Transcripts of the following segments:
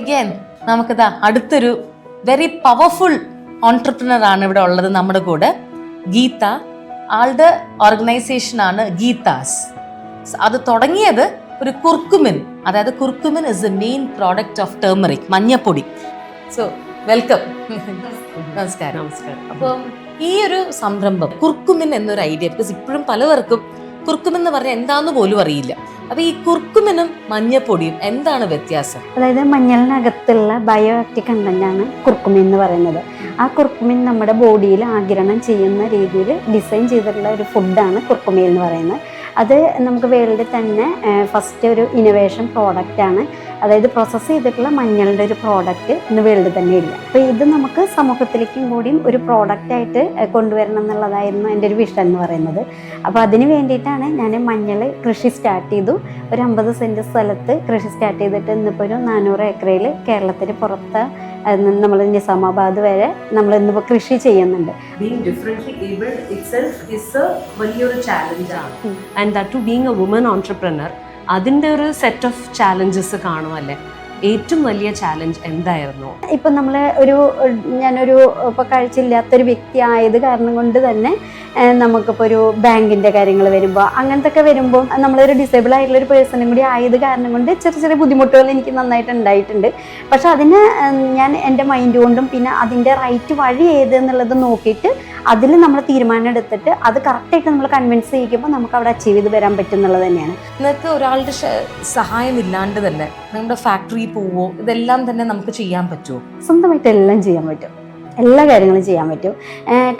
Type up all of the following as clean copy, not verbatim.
again നമുക്കിതാ അടുത്തൊരു very powerful entrepreneur ആണ് ഇവിടെ ഉള്ളത് നമ്മുടെ കൂടെ. ഗീത, ആളുടെ ഓർഗനൈസേഷൻ ആണ് ഗീതാസ്. അത് തുടങ്ങിയത് ഒരു കുർക്കുമിൻ, അതായത് curcumin is the main product of turmeric, മഞ്ഞപ്പൊടി. So welcome. നമസ്കാരം. നമസ്കാരം. അപ്പം ഈ ഒരു സംരംഭം കുർക്കുമിൻ എന്നൊരു ഐഡിയ, ബിക്കോസ് ഇപ്പോഴും പലവർക്കും കുർക്കുമിൻ എന്ന് പറഞ്ഞാൽ എന്താന്ന് പോലും അറിയില്ല. അപ്പൊ ഈ കുർക്കുമിനും മഞ്ഞപ്പൊടിയും എന്താണ് വ്യത്യാസം? അതായത് മഞ്ഞളിനകത്തുള്ള ബയോ ആക്റ്റീവ് കണ്ടന്റ് ആണ് കുർക്കുമിൻ എന്ന് പറയുന്നത്. ആ കുർക്കുമിൻ നമ്മുടെ ബോഡിയിൽ ആഗിരണം ചെയ്യുന്ന രീതിയിൽ ഡിസൈൻ ചെയ്തിട്ടുള്ള ഒരു ഫുഡാണ് കുർക്കുമിൻ എന്ന് പറയുന്നത്. അത് നമുക്ക് വേൾഡിൽ തന്നെ ഫസ്റ്റ് ഒരു ഇന്നോവേഷൻ പ്രോഡക്റ്റാണ്. അതായത് പ്രോസസ്സ് ചെയ്തിട്ടുള്ള മഞ്ഞളുടെ ഒരു പ്രോഡക്റ്റ് ഇന്ന് വേൾഡിൽ തന്നെ ഇല്ല. അപ്പോൾ ഇത് നമുക്ക് സമൂഹത്തിലേക്കും കൂടിയും ഒരു പ്രോഡക്റ്റായിട്ട് കൊണ്ടുവരണം എന്നുള്ളതായിരുന്നു എൻ്റെ ഒരു വിഷൻ എന്ന് പറയുന്നത്. അപ്പോൾ അതിന് വേണ്ടിയിട്ടാണ് ഞാൻ മഞ്ഞൾ കൃഷി സ്റ്റാർട്ട് ചെയ്തു. ഒരു 50 സെൻറ്റ് സ്ഥലത്ത് കൃഷി സ്റ്റാർട്ട് ചെയ്തിട്ട് ഇന്നിപ്പോൾ ഒരു 400 ഏക്കറിൽ കേരളത്തിന് പുറത്ത് നമ്മൾ നിസാമാബാദ് വരെ നമ്മൾ ഇന്നിപ്പോൾ കൃഷി ചെയ്യുന്നുണ്ട്. Being differently abled itself is a വലിയൊരു ചാലഞ്ചാണ്. And that too being a woman entrepreneur, അതിൻ്റെ ഒരു സെറ്റ് ഓഫ് ചാലഞ്ചസ് കാണുമല്ലേ? ഏറ്റവും വലിയ ചാലഞ്ച് എന്തായിരുന്നു? ഇപ്പം നമ്മൾ ഞാനൊരു ഇപ്പോൾ കാഴ്ചയില്ലാത്തൊരു വ്യക്തി ആയത് കാരണം കൊണ്ട് തന്നെ നമുക്കിപ്പോൾ ഒരു ബാങ്കിൻ്റെ കാര്യങ്ങൾ വരുമ്പോൾ അങ്ങനത്തെ ഒക്കെ വരുമ്പോൾ നമ്മളൊരു ഡിസേബിൾ ആയിട്ടുള്ള ഒരു പേഴ്സണും കൂടി ആയത് കാരണം കൊണ്ട് ചെറിയ ബുദ്ധിമുട്ടുകൾ എനിക്ക് നന്നായിട്ട് ഉണ്ടായിട്ടുണ്ട്. പക്ഷെ അതിന് ഞാൻ എൻ്റെ മൈൻഡ് കൊണ്ടും പിന്നെ അതിൻ്റെ റൈറ്റ് വഴി ഏത് എന്നുള്ളത് നോക്കിയിട്ട് അതിൽ നമ്മൾ തീരുമാനം എടുത്തിട്ട് അത് കറക്റ്റായിട്ട് നമ്മൾ കൺവിൻസ് ചെയ്യിക്കുമ്പോൾ നമുക്ക് അവിടെ അച്ചീവ് ചെയ്ത് വരാൻ പറ്റും എന്നുള്ളത് തന്നെയാണ്. നിങ്ങൾക്ക് ഒരാളുടെ സഹായം ഇല്ലാണ്ട് തന്നെ നിങ്ങളുടെ ഫാക്ടറി പോവോ, ഇതെല്ലാം തന്നെ നമുക്ക് ചെയ്യാൻ പറ്റുമോ? സ്വന്തമായിട്ട് എല്ലാം ചെയ്യാൻ പറ്റും, എല്ലാ കാര്യങ്ങളും ചെയ്യാൻ പറ്റും.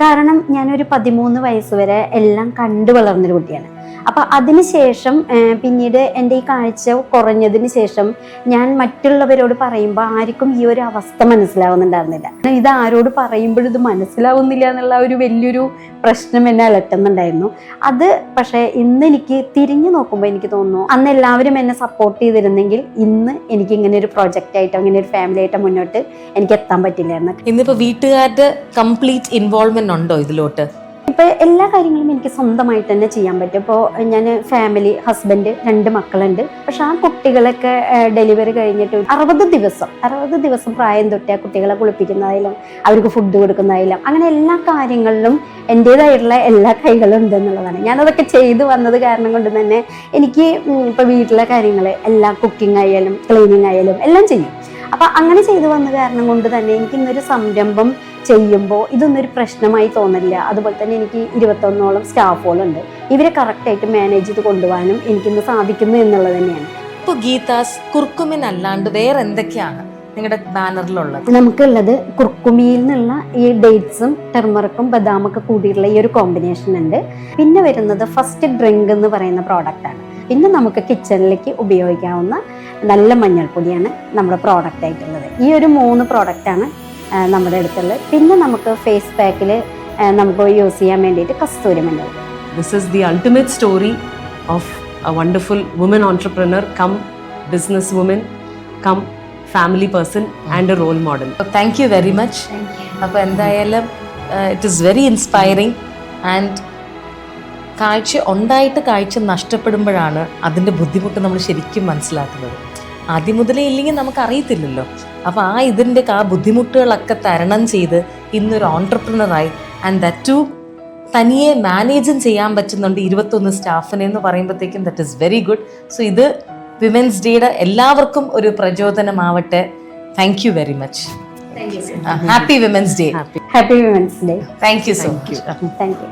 കാരണം ഞാനൊരു 13 വയസ്സ് വരെ എല്ലാം കണ്ടു വളർന്നൊരു കുട്ടിയാണ്. അപ്പോൾ അതിനുശേഷം പിന്നീട് എൻ്റെ ഈ കാഴ്ച കുറഞ്ഞതിന് ശേഷം ഞാൻ മറ്റുള്ളവരോട് പറയുമ്പോൾ ആർക്കും ഈ ഒരു അവസ്ഥ മനസ്സിലാവുന്നുണ്ടായിരുന്നില്ല. ഇത് ആരോട് പറയുമ്പോഴും ഇത് മനസ്സിലാവുന്നില്ല എന്നുള്ള ഒരു വലിയൊരു പ്രശ്നം എന്നെ അലട്ടുന്നുണ്ടായിരുന്നു. അത് പക്ഷേ ഇന്ന് എനിക്ക് തിരിഞ്ഞു നോക്കുമ്പോൾ എനിക്ക് തോന്നുന്നു അന്ന് എല്ലാവരും എന്നെ സപ്പോർട്ട് ചെയ്തിരുന്നെങ്കിൽ ഇന്ന് എനിക്ക് ഇങ്ങനെ ഒരു പ്രൊജക്റ്റായിട്ടോ ഇങ്ങനെ ഒരു ഫാമിലി ആയിട്ടോ മുന്നോട്ട് എനിക്ക് എത്താൻ പറ്റില്ലായിരുന്നു. ഇന്നിപ്പോൾ വീട്ടുകാരുടെ കംപ്ലീറ്റ് ഇൻവോൾവ്മെന്റ് ഉണ്ടോ ഇതിലോട്ട്? ഇപ്പോൾ എല്ലാ കാര്യങ്ങളും എനിക്ക് സ്വന്തമായിട്ട് തന്നെ ചെയ്യാൻ പറ്റും. ഇപ്പോൾ ഞാൻ ഫാമിലി, ഹസ്ബൻഡ്, 2 മക്കളുണ്ട്. പക്ഷെ ആ കുട്ടികളൊക്കെ ഡെലിവറി കഴിഞ്ഞിട്ട് 60 ദിവസം പ്രായം തൊട്ട് ആ കുട്ടികളെ കുളിപ്പിക്കുന്നതായാലും അവർക്ക് ഫുഡ് കൊടുക്കുന്നതായാലും അങ്ങനെ എല്ലാ കാര്യങ്ങളിലും എൻ്റേതായിട്ടുള്ള എല്ലാ കൈകളും ഉണ്ട് എന്നുള്ളതാണ്. ഞാനതൊക്കെ ചെയ്തു വന്നത് കാരണം കൊണ്ട് തന്നെ എനിക്ക് ഇപ്പോൾ വീട്ടിലെ കാര്യങ്ങൾ എല്ലാം കുക്കിംഗ് ആയാലും ക്ലീനിങ് ആയാലും എല്ലാം ചെയ്യും. അപ്പം അങ്ങനെ ചെയ്തു വന്ന കാരണം കൊണ്ട് തന്നെ എനിക്ക് ഇന്നൊരു സംരംഭം ചെയ്യുമ്പോൾ ഇതൊന്നൊരു പ്രശ്നമായി തോന്നില്ല. അതുപോലെ തന്നെ എനിക്ക് 21ഓളം സ്റ്റാഫുകളുണ്ട്. ഇവരെ കറക്റ്റായിട്ട് മാനേജ് ചെയ്ത് കൊണ്ടുപോകാനും എനിക്കിന്ന് സാധിക്കുന്നു എന്നുള്ളത് തന്നെയാണ്. ഇപ്പോൾ ഗീതാസ് കുർക്കുമിൻ അല്ലാണ്ട് വേറെ എന്തൊക്കെയാണ് നിങ്ങളുടെ ബാനറിലുള്ളത്? നമുക്കുള്ളത് കുർക്കുമിയിൽ നിന്നുള്ള ഈ ഡേറ്റ്സും ടെർമറിക്കും ബദാമൊക്കെ കൂടിയിട്ടുള്ള ഈ ഒരു കോമ്പിനേഷൻ ഉണ്ട്. പിന്നെ വരുന്നത് ഫസ്റ്റ് ഡ്രിങ്ക് എന്ന് പറയുന്ന പ്രോഡക്റ്റാണ്. പിന്നെ നമുക്ക് കിച്ചണിലേക്ക് ഉപയോഗിക്കാവുന്ന നല്ല മഞ്ഞൾപ്പൊടിയാണ് നമ്മുടെ പ്രോഡക്റ്റ് ആയിട്ടുള്ളത്. ഈ ഒരു 3 പ്രോഡക്റ്റാണ് നമ്മുടെ അടുത്തുള്ളത്. പിന്നെ നമുക്ക് ഫേസ് പാക്കിൽ നമുക്ക് യൂസ് ചെയ്യാൻ വേണ്ടിയിട്ട് കസ്തൂരി മഞ്ഞൾ. This is the ultimate story of a wonderful woman entrepreneur come business woman come family person and a role model. Thank you very much. അപ്പോൾ എന്തായാലും it is very inspiring. And കാഴ്ച നഷ്ടപ്പെടുമ്പോഴാണ് അതിൻ്റെ ബുദ്ധിമുട്ട് നമ്മൾ ശരിക്കും മനസ്സിലാക്കുന്നത്. ആദ്യം മുതലേ ഇല്ലെങ്കിൽ നമുക്ക് അറിയത്തില്ലല്ലോ. അപ്പോൾ ആ ബുദ്ധിമുട്ടുകളൊക്കെ തരണം ചെയ്ത് ഇന്നൊരു ഓൺട്രപ്രണറായി, ആൻഡ് ദാറ്റ് ടു തനിയെ മാനേജും ചെയ്യാൻ പറ്റുന്നുണ്ട് 21 സ്റ്റാഫിനെ എന്ന് പറയുമ്പോഴത്തേക്കും that is very good. So ഇത് വിമൻസ് ഡേയുടെ എല്ലാവർക്കും ഒരു പ്രചോദനമാവട്ടെ. Thank you very much. Happy women's day. Happy women's day. Thank you so much. Thank U.